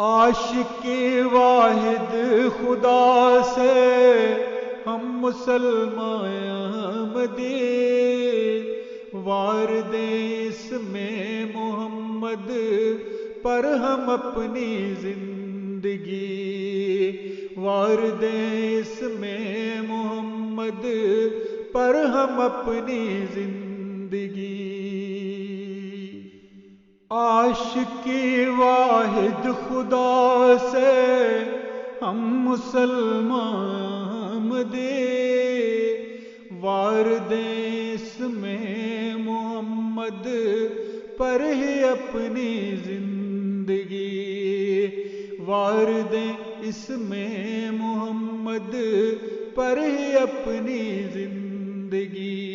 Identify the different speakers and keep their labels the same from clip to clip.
Speaker 1: عاشق واحد خدا سے ہم مسلمان احمدی، وار دیں اس میں محمد پر ہم اپنی زندگی، وار دیں اس میں محمد پر ہم اپنی زندگی۔ عاشق واحد خدا سے ہم مسلمان دے، وار دیں اس میں محمد پر ہی اپنی زندگی، وار دیں اس میں محمد پر ہی اپنی زندگی۔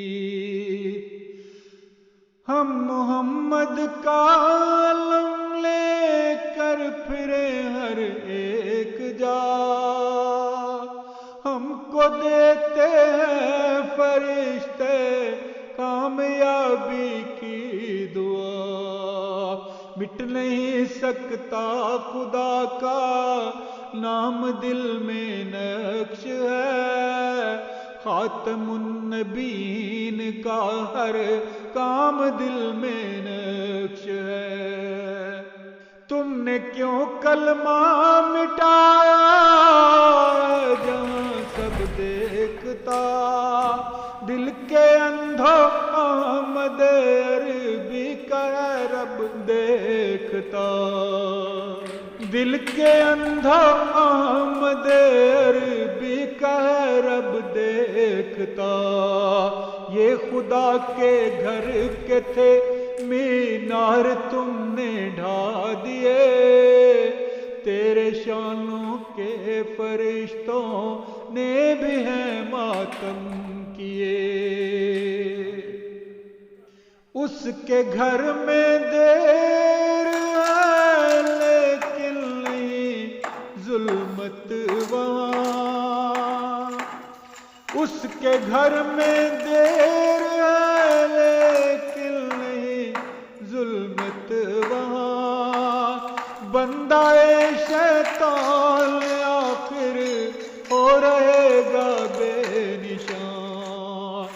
Speaker 1: ہم محمد کا علم لے کر پھرے ہر ایک جا، ہم کو دیتے ہیں فرشتے کامیابی کی دعا، مٹ نہیں سکتا خدا کا نام دل میں نقش ہے، خاتم النبیین کا ہر کام دل میں نقش ہے۔ تم نے کیوں کلمہ مٹایا جہاں سب دیکھتا، دل کے اندھوں احمد عربی کا رب دیکھتا، دل کے اندھوں احمد عربی کا رب دیکھتا۔ یہ خدا کے گھر کے تھے مینار تم نے ڈھا دیے، تیرے شانوں کے فرشتوں نے بھی ہیں ماتم کیے۔ اس کے گھر میں دیر ہے لیکن نہیں ظلمت وہاں، اس کے گھر میں دیر ہے لیکن نہیں ظلمت وہاں، بندہ شیطان آخر ہو رہے گا بے نشان،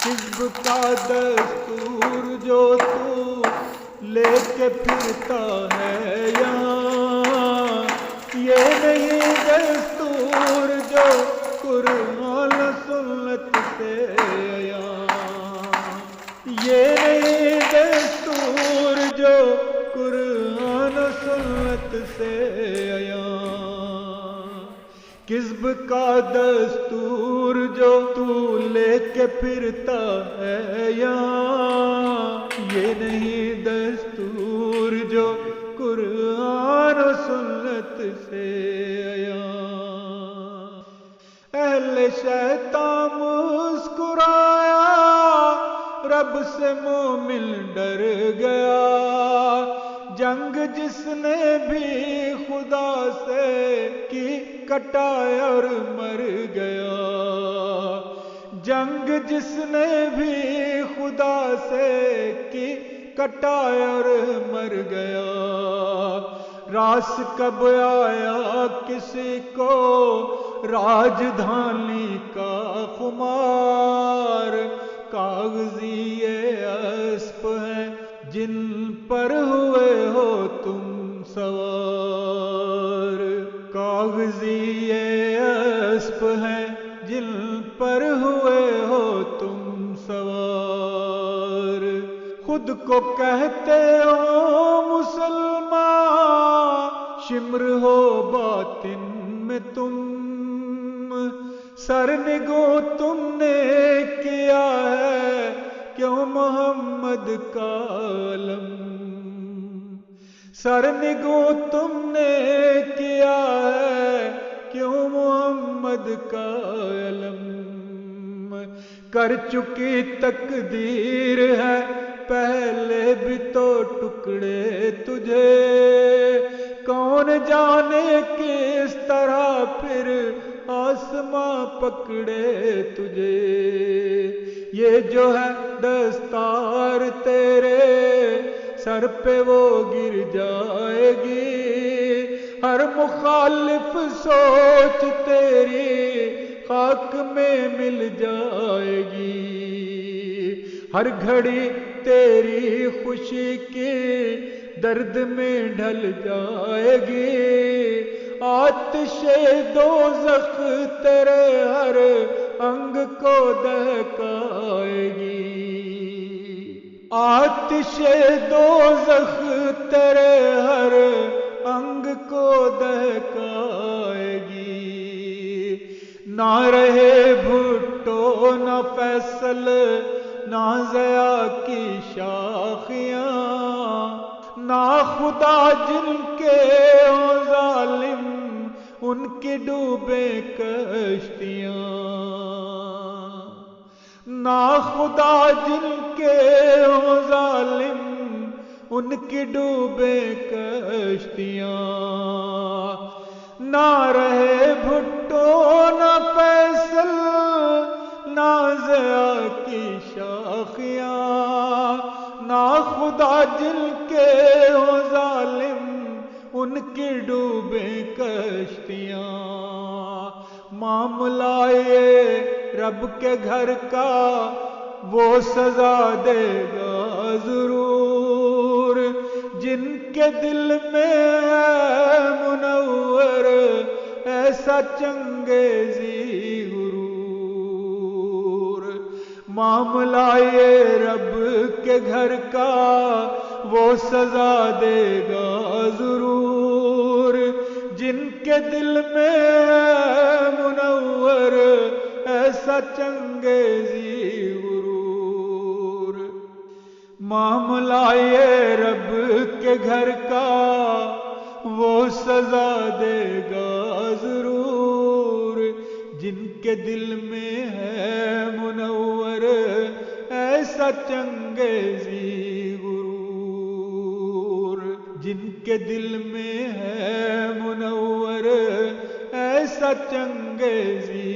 Speaker 1: حزب کا دستور جو تو لے کے پھرتا ہے یہاں، یہ نہیں دستور جو قرآن سنت سے آیا، یہ نہیں دستور جو قرآن سنت سے آیا، کذب کا دستور جو تو لے کے پھرتا ہے یہاں، یہ نہیں دستور جو قرآن و سنت سے آیا۔ اہل شیطان مسکرایا، رب سے مومن ڈر گیا، جنگ جس نے بھی خدا سے کی کٹایا اور مر گیا، جنگ جس نے بھی خدا سے کی کٹایا اور مر گیا، راس کب آیا کسی کو راجدھانی کا خمار، کاغذی اسپ ہیں جن پر ہوئے ہو تم سوار، کاغذی اسپ ہیں جن پر ہوئے ہو تم سوار، خود کو کہتے ہو مسلمان، شمر ہو باطن میں تم، سرنگو تم نے کیا ہے کیوں محمد کا علم، سرنگو تم نے کیا ہے کیوں محمد کا علم، کر چکی تقدیر ہے پہلے بھی تو ٹکڑے تجھے، کون جانے کس طرح پھر آسماں پکڑے تجھے، یہ جو ہے دستار تیرے سر پہ وہ گر جائے گی، ہر مخالف سوچ تیری خاک میں مل جائے گی، ہر گھڑی تیری خوشی کی درد میں ڈھل جائے گی، آتش دوزخ تیرے ہر انگ کو دہکائے گی، آتش دوزخ تیرے ہر انگ کو دہکائے گی، نہ رہے بھٹو نہ فیصل نہ ضیا کی شاخیاں، نہ خدا جن کے ہوں ظالم ان کی ڈوبے کشتیاں، نہ خدا جن کے ہوں ظالم ان کی ڈوبے کشتیاں، نہ رہے بھٹو نہ فیصل نہ ضیا کی شاخیاں، نہ خدا جن کے ہوں ظالم ان کی ڈوبے کشتیاں، معاملہ یہ رب کے گھر کا وہ سزا دے گا ضرور، جن کے دل میں ہے منور ایسا چنگیزی غرور، معاملہ یہ رب کے گھر کا وہ سزا دے گا ضرور، جن کے دل میں ہے منور ایسا چنگیزی غرور، معاملہ یہ رب کے گھر کا وہ سزا دے گا ضرور، جن کے دل میں ہے منور ایسا چنگیزی غرور، جن کے دل میں ہے منور ایسا چنگیزی